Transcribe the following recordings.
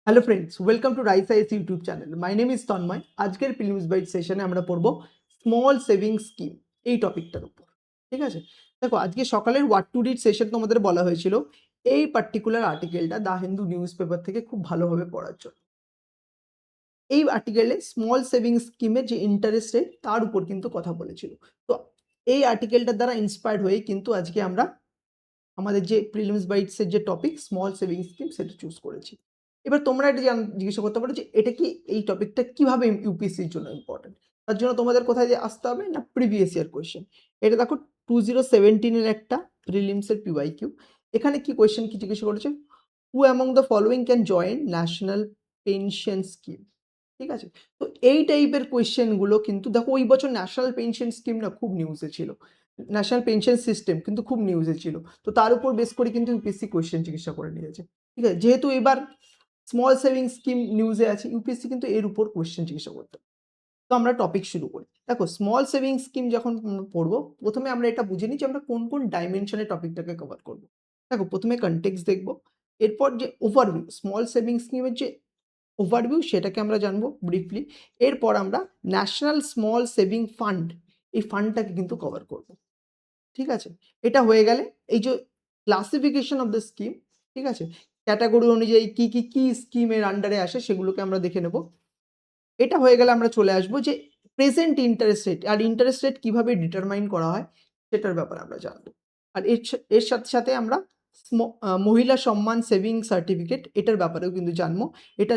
Hello friends, welcome to Rice IAS YouTube channel. My name is Tanmoy. আজকের prelims byte সেশনে আমরা পড়বো small savings scheme এই টপিকটার উপর। ঠিক আছে, দেখো আজকে সকালের ওয়াট টু রিড সেশন তোমাদের বলা হয়েছিল এই পার্টিকুলার আর্টিকেলটা দ্য হিন্দু নিউজ পেপার থেকে খুব ভালোভাবে পড়ার জন্য। এই আর্টিকেলে স্মল সেভিংস স্কিমের যে ইন্টারেস্ট রেট তার উপর কিন্তু কথা বলেছিল। তো এই আর্টিকেলটার দ্বারা ইন্সপায়ার্ড হয়ে কিন্তু আজকে আমরা আমাদের যে প্রিলিমস বাইটসের যে টপিক স্মল সেভিংস স্কিম সেটা চুজ করেছি। এবার তোমরা এটা জিজ্ঞাসা করতে পারো যে এটা কি, এই টপিকটা কিভাবে ইউপিএসসির জন্য ইম্পর্টেন্ট। তার জন্য তোমাদের কোথায় যে আসতে হবে না, প্রিভিয়াস ইয়ার কোয়েশ্চেন। এটা দেখো 2017 একটা প্রিলিমসের পিওয়াইকিউ। এখানে কি কোয়েশ্চেন কি জিজ্ঞাসা করেছে, হু among the following can join national pension scheme. ঠিক আছে, তো এই টাইপের কোয়েশ্চেনগুলো কিন্তু দেখো ওই বছর ন্যাশনাল পেনশন স্কিম না খুব নিউজে ছিল, ন্যাশনাল পেনশন সিস্টেম কিন্তু খুব নিউজে ছিল। তো তার উপর বেস করে কিন্তু ইউপিএসসি কোয়েশ্চেন জিজ্ঞাসা করে নিয়েছে। ঠিক আছে, যেহেতু এবার স্মল সেভিং স্কিম নিউজে আছে, ইউপিএসসি কিন্তু এর উপর কোয়েশ্চেন জিজ্ঞাসা করতে। তো আমরা টপিক শুরু করি। দেখো স্মল সেভিং স্কিম যখন পড়বো, প্রথমে আমরা এটা বুঝে নিই যে আমরা কোন কোন ডাইমেনশনে টপিকটাকে কভার করবো। দেখো প্রথমে কনটেক্সট দেখবো, এরপর যে ওভারভিউ স্মল সেভিং স্কিমের যে ওভারভিউ সেটাকে আমরা জানবো ব্রিফলি। এরপর আমরা ন্যাশনাল স্মল সেভিং ফান্ড, এই ফান্ডটাকে কিন্তু কভার করব। ঠিক আছে, এটা হয়ে গেলে এই যে ক্লাসিফিকেশন অফ দ্য স্কিম, ঠিক আছে, ক্যাটাগরি অনুযায়ী কি কি কি স্কিমের আন্ডারে আসে সেগুলোকে আমরা দেখে নেব। এটা হয়ে গেলে আমরা চলে আসবো যে প্রেজেন্ট ইন্টারেস্ট রেট, আর ইন্টারেস্ট রেট কিভাবে ডিটারমাইন করা হয় সেটার ব্যাপারে আমরা জানবো। আর এর সাথে সাথে আমরা মহিলা সম্মান সেভিং সার্টিফিকেট এটার ব্যাপারেও কিন্তু জানবো। এটা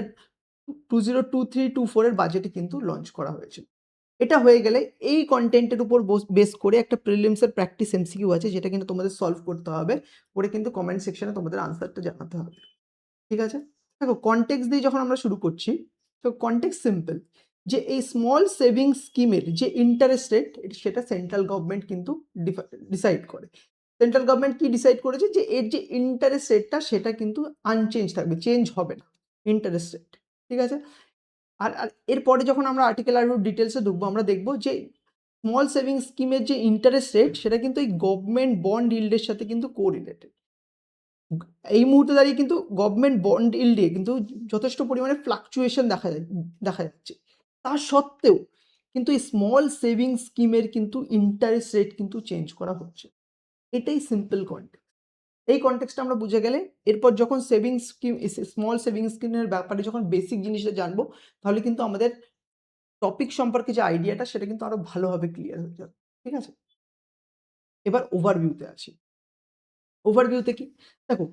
2023-24 বাজেটে কিন্তু লঞ্চ করা হয়েছে। এটা হয়ে গেলে এই কন্টেন্টের উপর বেস করে একটা প্রিলিমসের প্র্যাকটিস এমসিকিউ আছে, যেটা কিন্তু তোমাদের সলভ করতে হবে, করে কিন্তু কমেন্ট সেকশনে তোমাদের আনসারটা জানাতে হবে। ঠিক আছে, দেখো কনটেক্সট দিয়ে যখন আমরা শুরু করছি, তো কনটেক্সট সিম্পল, যে এই স্মল সেভিং স্কিমের যে ইন্টারেস্ট রেট সেটা সেন্ট্রাল গভর্নমেন্ট কিন্তু ডিসাইড করে। সেন্ট্রাল গভর্নমেন্ট কি ডিসাইড করেছে যে এর যে ইন্টারেস্ট রেটটা সেটা কিন্তু আনচেঞ্জ থাকবে, চেঞ্জ হবে না ইন্টারেস্ট রেট। ঠিক আছে, আর এরপরে যখন আমরা আর্টিকেল আরও ডিটেলসে ঢুকবো, আমরা দেখবো যে স্মল সেভিংস স্কিমের যে ইন্টারেস্ট রেট সেটা কিন্তু এই গভর্নমেন্ট বন্ড ইল্ডের সাথে কিন্তু কোরিলেটেড। এই মুহূর্তে দাঁড়িয়ে কিন্তু গভর্নমেন্ট বন্ড ইল্ডে কিন্তু যথেষ্ট পরিমাণে ফ্লাকচুয়েশন দেখা যাচ্ছে। তা সত্ত্বেও কিন্তু এই স্মল সেভিং স্কিমের কিন্তু ইন্টারেস্ট রেট কিন্তু চেঞ্জ করা হচ্ছে। এটাই সিম্পল কন্টেক্সট। এই কনটেক্সটটা আমরা বুঝে গেলে এরপর যখন সেভিংস স্কিম, স্মল সেভিংস স্কিমের ব্যাপারে যখন বেসিক জিনিসটা জানবো, তাহলে কিন্তু আমাদের টপিক সম্পর্কে যে আইডিয়াটা সেটা কিন্তু আরো ভালোভাবে ক্লিয়ার হয়ে যাবে। ঠিক আছে, এবার ওভারভিউতে আসি। ওভারভিউতে কি, দেখো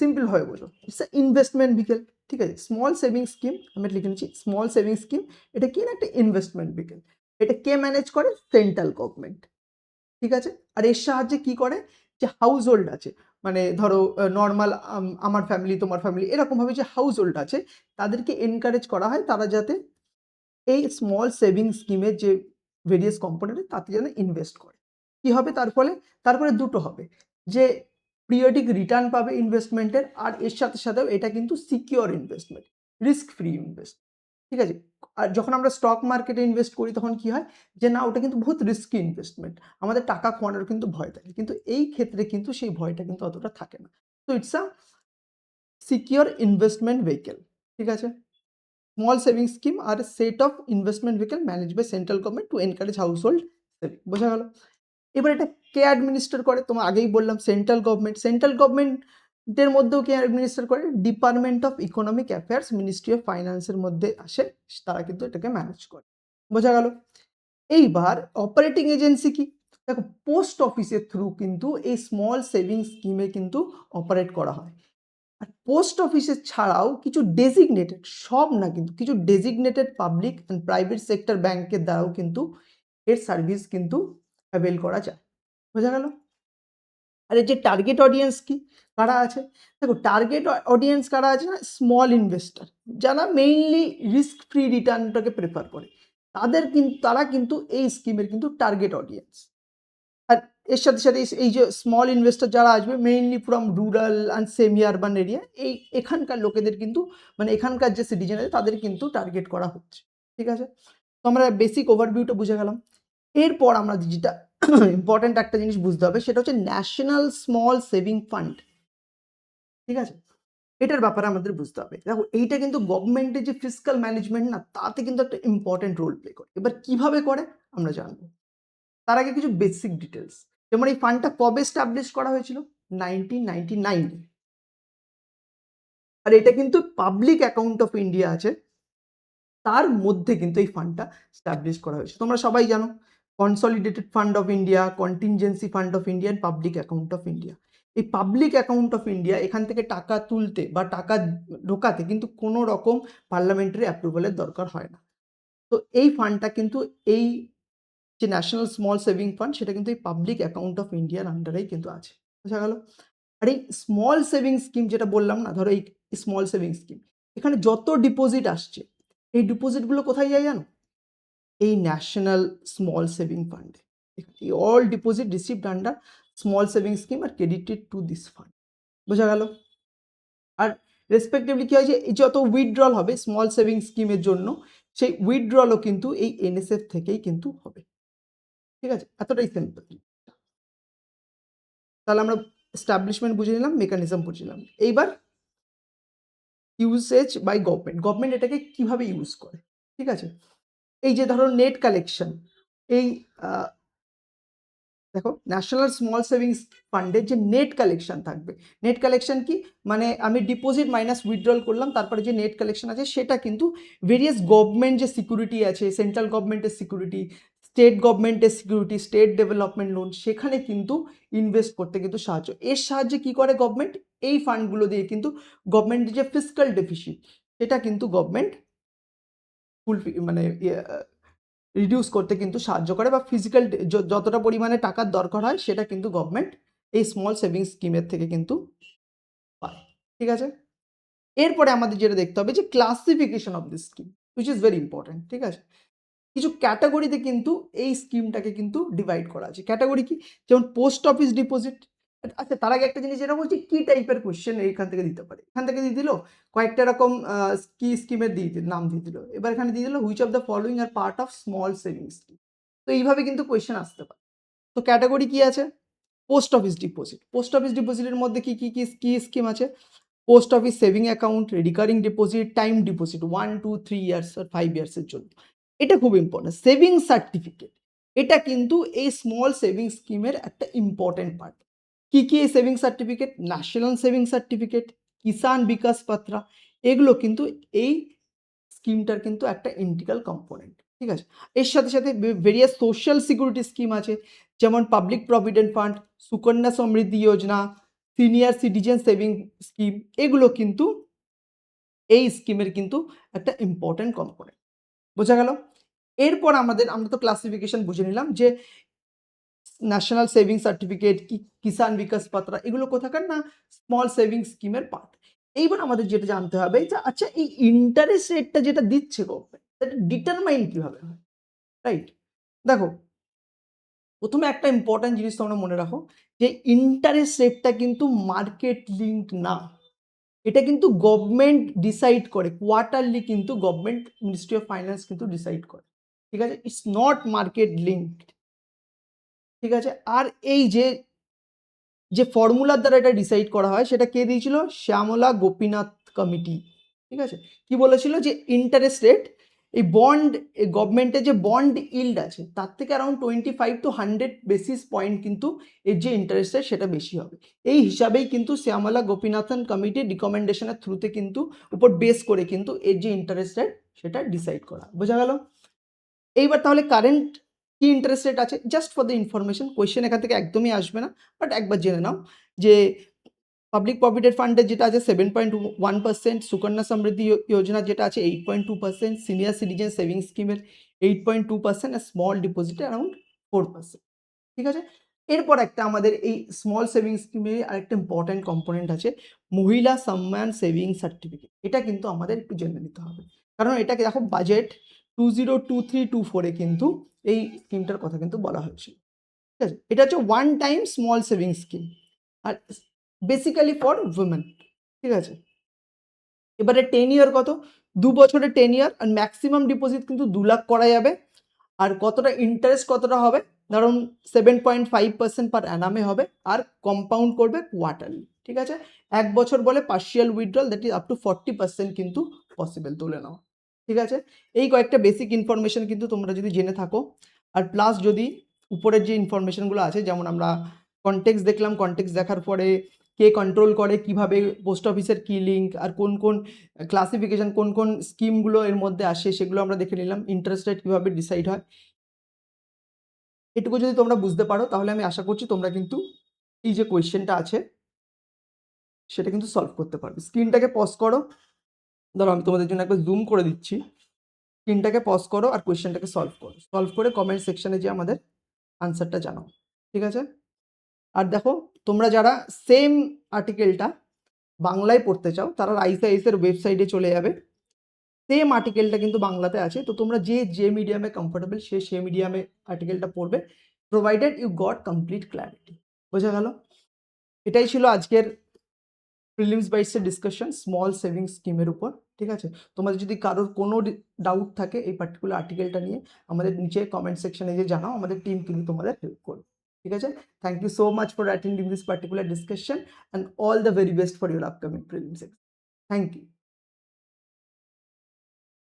সিম্পল ভাবে বোঝো, ইটস ইনভেস্টমেন্ট ভেহিকল। ঠিক আছে, স্মল সেভিং স্কিম আমি লিখে নিচ্ছি, স্মল সেভিং স্কিম এটা কি না, একটা ইনভেস্টমেন্ট ভেহিকল। এটা কে ম্যানেজ করে, সেন্ট্রাল গভর্নমেন্ট। ঠিক আছে, আর এর সাহায্যে কি করে, যে হাউস হোল্ড আছে, মানে ধরো নর্মাল আমার ফ্যামিলি তোমার ফ্যামিলি এরকমভাবে যে হাউস হোল্ড আছে, তাদেরকে এনকারেজ করা হয় তারা যাতে এই স্মল সেভিং স্কিমের যে ভেরিয়াস কম্পোনেন্ট তাতে যেন ইনভেস্ট করে। কি হবে তার ফলে, তারপরে দুটো হবে, যে পিরিয়ডিক রিটার্ন পাবে ইনভেস্টমেন্টের, আর এর সাথে সাথেও এটা কিন্তু secure investment, risk free invest. ঠিক আছে, আর যখন আমরা স্টক মার্কেটে ইনভেস্ট করি তখন কি হয়, যে না ওটা কিন্তু বহুত রিস্কি ইনভেস্টমেন্ট, আমাদের টাকা খোয়ানোর কিন্তু ভয় থাকে, কিন্তু এই ক্ষেত্রে কিন্তু সেই ভয়টা কিন্তু অতটা থাকে না। তো it's a secure investment vehicle. ঠিক আছে, small savings scheme are a set of investment vehicle managed by central government to encourage household saving। বোঝা গেল? এবার এটা কে অ্যাডমিনিস্টার করে, তোমার আগেই বললাম সেন্ট্রাল গভর্নমেন্ট। সেন্ট্রাল গভর্নমেন্টের মধ্যেও কে অ্যাডমিনিস্টার করে, department of economic affairs, ministry of ফাইন্যান্সের মধ্যে আসে, তারা কিন্তু এটাকে ম্যানেজ করে। বোঝা গেল? এইবার অপারেটিং এজেন্সি কি, দেখো পোস্ট অফিসের থ্রু কিন্তু এই স্মল সেভিংস স্কিমে কিন্তু অপারেট করা হয়। আর পোস্ট অফিসের ছাড়াও কিছু ডেজিগনেটেড, সব না কিন্তু কিছু designated public and private sector ব্যাংকের দ্বারাও কিন্তু এর সার্ভিস কিন্তু অ্যাভেল করা যায়। বোঝা গেল? আর এর যে টার্গেট অডিয়েন্স কি, কারা আছে, দেখো টার্গেট অডিয়েন্স কারা আছে না, স্মল ইনভেস্টার, যারা মেইনলি রিস্ক ফ্রি রিটার্নটাকে প্রেফার করে, তারা কিন্তু এই স্কিমের কিন্তু টার্গেট অডিয়েন্স। আর এর সাথে সাথে এই যে স্মল ইনভেস্টর যারা আসবে mainly from rural and semi urban area, এই এখানকার লোকেদের কিন্তু, মানে এখানকার যে সিটিজেন আছে তাদের কিন্তু টার্গেট করা হচ্ছে। ঠিক আছে, তো আমরা বেসিক ওভারভিউটা বুঝে গেলাম। এরপর আমরা যেটা ইম্পর্টেন্ট একটা জিনিস বুঝতে হবে, সেটা হচ্ছে ন্যাশনাল স্মল সেভিং ফান্ড। ঠিক আছে, এটার ব্যাপারে আমাদের বুঝতে হবে। দেখো এইটা কিন্তু গভর্নমেন্টের যে ফিসকাল ম্যানেজমেন্ট না, তাতে কিন্তু একটা ইম্পর্টেন্ট রোল প্লে করে। এবার কিভাবে করে আমরা জানবো। তার আগে কিছু বেসিক ডিটেলস, যেমন এই ফান্ডটা কবে এস্টাবলিশ করা হয়েছিল? 1999 এ। আর এটা কিন্তু পাবলিক অ্যাকাউন্ট অফ ইন্ডিয়া আছে, তার মধ্যে কিন্তু এই ফান্ডটা এস্টাবলিশ করা হয়েছে। তোমরা সবাই জানো consolidated fund of India, contingency fund of India, and public account of India. এই পাবলিক অ্যাকাউন্ট অফ ইন্ডিয়া, এখান থেকে টাকা তুলতে বা টাকা ঢোকাতে কিন্তু কোনো রকম পার্লামেন্টারি অ্যাপ্রুভালের দরকার হয় না। তো এই ফান্ডটা কিন্তু এই যে ন্যাশনাল স্মল সেভিং ফান্ড, সেটা কিন্তু এই পাবলিক অ্যাকাউন্ট অফ ইন্ডিয়ার আন্ডারেই কিন্তু আছে। বোঝা গেল? আর এই স্মল সেভিং স্কিম যেটা বললাম না, ধরো এই স্মল সেভিং স্কিম, এখানে যত ডিপোজিট আসছে, এই ডিপোজিটগুলো কোথায় যায় জানো? এই ন্যাশনাল স্মল সেভিং ফান্ডে। All deposit received under small saving scheme are credited to this fund. বোঝা গেল? আর রেসপেক্টিভলি কি হয় যে এই যত উইথড্রল হবে স্মল সেভিং স্কিমের জন্য, সেই উইথড্রলও কিন্তু এই এনএসএফ থেকেই কিন্তু হবে। ঠিক আছে? এতটাই সিম্পল। তাহলে আমরা এস্টাবলিশমেন্ট বুঝে নিলাম, মেকানিজম বুঝে নিলাম। এইবার ইউসেজ বাই গভর্নমেন্ট। গভর্নমেন্ট এটাকে কিভাবে ইউজ করে? ঠিক আছে? এই যে ধরো নেট কালেকশন, এই দেখো ন্যাশনাল স্মল সেভিংস ফান্ডের যে নেট কালেকশন থাকবে, নেট কালেকশন কি মানে আমি ডিপোজিট মাইনাস উইথড্রল করলাম, তারপরে যে নেট কালেকশন আছে সেটা কিন্তু ভেরিয়াস গভর্নমেন্ট যে সিকিউরিটি আছে, সেন্ট্রাল গভর্নমেন্টের সিকিউরিটি, স্টেট গভর্নমেন্টের সিকিউরিটি, স্টেট ডেভেলপমেন্ট লোন, সেখানে কিন্তু ইনভেস্ট করতে কিন্তু সাহায্য। এর সাহায্যে কি করে গভর্নমেন্ট? এই ফান্ডগুলো দিয়ে কিন্তু গভর্নমেন্টের যে ফিসকাল ডেফিসিট, সেটা কিন্তু গভর্নমেন্ট মানে রিডিউস করতে কিন্তু সাহায্য করে, বা ফিজিক্যাল যতটা পরিমাণে টাকার দরকার হয় সেটা কিন্তু গভর্নমেন্ট এই স্মল সেভিংস স্কিমের থেকে কিন্তু পায়। ঠিক আছে? এরপরে আমাদের যেটা দেখতে হবে যে classification of this scheme, which is very important. ঠিক আছে? কিছু ক্যাটাগরিতে কিন্তু এই স্কিমটাকে কিন্তু ডিভাইড করা আছে। ক্যাটাগরি কি? যেমন পোস্ট অফিস ডিপোজিট। আচ্ছা, তার আগে একটা জিনিস যেটা বলছি, কি টাইপের কোয়েশ্চেন এইখান থেকে দিতে পারে। এখান থেকে দিয়ে দিল কয়েকটা রকম কি স্কিমের নাম দিয়ে দিল। এবার এখানে দিয়ে দিল which of the following R part of small saving scheme. তো এইভাবে কিন্তু কোয়েশ্চেন আসতে পারে। তো ক্যাটাগরি কি আছে? Post office deposit. Post office ডিপোজিটের মধ্যে কি স্কিম আছে? Post office saving account, recurring deposit, time deposit 1, 2, 3 years আর 5 ইয়ার্সের জন্য। এটা খুব ইম্পর্টেন্ট। সেভিং সার্টিফিকেট, এটা কিন্তু এই স্মল সেভিং স্কিমের একটা ইম্পর্টেন্ট পার্ট। কি এই saving certificate? National saving certificate, Kisan Vikas Patra, এগুলো কিন্তু এই স্কিমটার কিন্তু একটা ইন্টিগ্রাল কম্পোনেন্ট। ঠিক আছে? এর সাথে সাথে ভেরিয়াস সোশ্যাল সিকিউরিটি স্কিম আছে, যেমন public provident fund, Sukanya Samriddhi Yojana, senior citizen saving scheme, এগুলো কিন্তু এই স্কিমের কিন্তু একটা ইম্পর্টেন্ট কম্পোনেন্ট। বোঝা গেল? এরপর আমরা তো ক্লাসিফিকেশন বুঝে নিলাম যে national saving certificate, Kisan Vikas Patra, এগুলো কোথাকার না স্মল সেভিং স্কিমের পার্ট। এইবার আমাদের যেটা জানতে হবে যে আচ্ছা এই ইন্টারেস্ট রেটটা যেটা দিচ্ছে গভর্নমেন্ট, সেটা ডিটারমাইন কিভাবে হয়? রাইট? দেখো, প্রথমে একটা ইম্পর্টেন্ট জিনিস তোমরা মনে রাখো যে ইন্টারেস্ট রেটটা কিন্তু মার্কেট লিঙ্কড না। এটা কিন্তু গভর্নমেন্ট ডিসাইড করে, কোয়ার্টারলি কিন্তু গভর্নমেন্ট মিনিস্ট্রি অফ ফাইন্যান্স কিন্তু ডিসাইড করে। ঠিক আছে? It's not market linked. ঠিক আছে? আর এই যে ফর্মুলার দ্বারা এটা ডিসাইড করা হয়, সেটা কে দিয়েছিল? শ্যামলা গোপীনাথ কমিটি। ঠিক আছে? কি বলেছিল যে ইন্টারেস্ট রেট, এই বন্ড, গভর্নমেন্টের যে বন্ড ইল্ড আছে তার থেকে অ্যারাউন্ড 25 to 100 বেসিস পয়েন্ট কিন্তু এর যে ইন্টারেস্ট রেট সেটা বেশি হবে। এই হিসাবেই কিন্তু শ্যামলা গোপীনাথন কমিটির রিকমেন্ডেশনের থ্রুতে কিন্তু উপর বেস করে কিন্তু এর যে ইন্টারেস্ট রেট সেটা ডিসাইড করা। বোঝা গেল? এইবার তাহলে কারেন্ট কি ইন্টারেস্ট রেট আছে? Just for the information, question এখান থেকে একদমই আসবে না, বাট একবার জেনে নাও যে পাবলিক প্রভিডেন্ট ফান্ডের যেটা আছে 7.1%, সুকন্যা সমৃদ্ধি যোজনা যেটা আছে 8.2%, সিনিয়র সিটিজেন সেভিং স্কিমের 8.2%, আর স্মল ডিপোজিটে অ্যারাউন্ড 4%। ঠিক আছে? এরপর একটা আমাদের এই স্মল সেভিং স্কিমে আরেকটা ইম্পর্টেন্ট কম্পোনেন্ট আছে, মহিলা সম্মান সেভিং সার্টিফিকেট। এটা কিন্তু আমাদের একটু জেনে নিতে হবে, কারণ এটাকে দেখো বাজেট 2023-24 কিন্তু এই স্কিমটার কথা কিন্তু বলা হয়েছিল। ঠিক আছে? এটা হচ্ছে one time small saving scheme, আর বেসিক্যালি ফর উইমেন। ঠিক আছে? এবারে 10 ইয়ার কত? 2 বছরের 10 ইয়ার, আর ম্যাক্সিমাম ডিপোজিট কিন্তু 2 লাখ করা যাবে। আর কতটা ইন্টারেস্ট কতটা হবে? ধরুন 7.5% পার অ্যানামে হবে, আর কম্পাউন্ড করবে কোয়ার্টারলি। ঠিক আছে? 1 বছর বলে partial withdrawal that is up to 40% কিন্তু পসিবল তুলে নেওয়া। ঠিক আছে? এই কয়েকটা বেসিক ইনফরমেশন কিন্তু তোমরা যদি জেনে থাকো, আর প্লাস যদি উপরের যে ইনফরমেশনগুলো আছে, যেমন আমরা কনটেক্সট দেখলাম, কনটেক্সট দেখার পরে কে কন্ট্রোল করে, কিভাবে পোস্ট অফিসের কি লিঙ্ক, আর কোন কোন ক্লাসিফিকেশন, কোন কোন স্কিমগুলো এর মধ্যে আসে সেগুলো আমরা দেখে নিলাম, ইন্টারেস্ট রেট কিভাবে ডিসাইড হয়। এটুকু যদি তোমরা বুঝতে পারো তাহলে আমি আশা করছি তোমরা কিন্তু এই যে কোয়েশ্চেনটা আছে সেটা কিন্তু সলভ করতে পারবে। স্ক্রিনটাকে পজ করো, ধরো আমি তোমাদের জন্য একবার জুম করে দিচ্ছি। স্ক্রিনটাকে পজ করো আর কোয়েশ্চেনটাকে সলভ করো, সলভ করে কমেন্ট সেকশনে যে আমাদের আনসারটা জানাও। ঠিক আছে? আর দেখো, তোমরা যারা সেম আর্টিকেলটা বাংলায় পড়তে চাও তারা রাইস এর ওয়েবসাইটে চলে যাবে। সেম আর্টিকেলটা কিন্তু বাংলাতে আছে, তো তোমরা যে মিডিয়ামে কমফোর্টেবল সে মিডিয়ামে আর্টিকেলটা পড়বে, provided you got complete clarity. বোঝা গেল? এটাই ছিল আজকের প্রিলিমস বাইটসের ডিসকাশন স্মল সেভিংস স্কিমের উপর। ঠিক আছে? তোমাদের যদি কারোর কোনো ডাউট থাকে এই পার্টিকুলার আর্টিকেলটা নিয়ে, আমাদের নিচে কমেন্ট সেকশনে যে জানাও, আমাদের টিম কিন্তু তোমাদের হেল্প করবে। ঠিক আছে? Thank you so much for attending this particular discussion and all the very best for your upcoming prelims. Thank you.